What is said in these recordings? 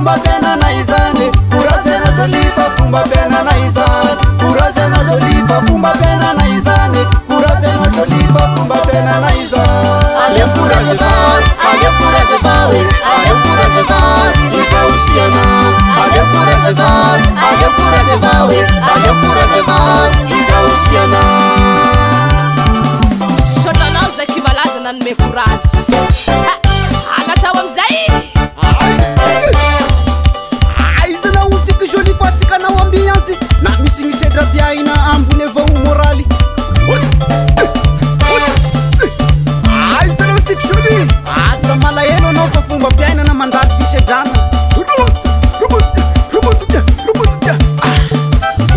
fomba penana izany korazana zalifa fomba penana izany korazana zalifa fomba penana izany korazana zalifa fomba penana izany ale kurazefar izausiana ale kurazefar izausiana shotanao zaki malaza nanome courage agatao amizay aizana usiky joli fatsikanao ambiance na misy misedra biaina ambony avao moraly aizana usiky joli asa malahelo anao fa fomba biaina na mandalo fisedrana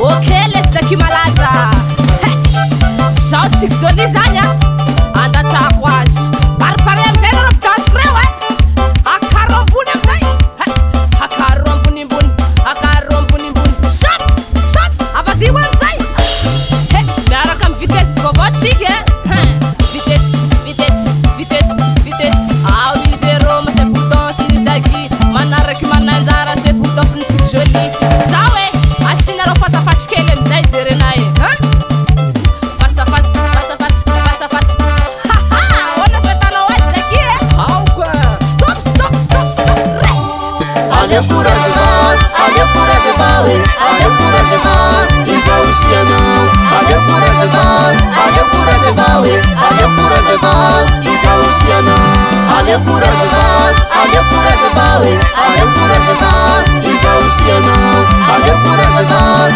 okele zaki malaza sao tsika zoli zany a andatsako azy paripare amizay na rapitasiko reo akaro ambony amizay akaro ambonimbony akaro ambonimbony sot avadio amizay miaraka amy vitesse vovao tsika vitesse ao izy ro masay potensy zaki manaraky mananjara say potensy tsika joli sao asinareo fasafasy kely amizay jerenay ale kurazefar izausiana ale kurazefar izausiana ale kurazefar izausiana ale kurazefar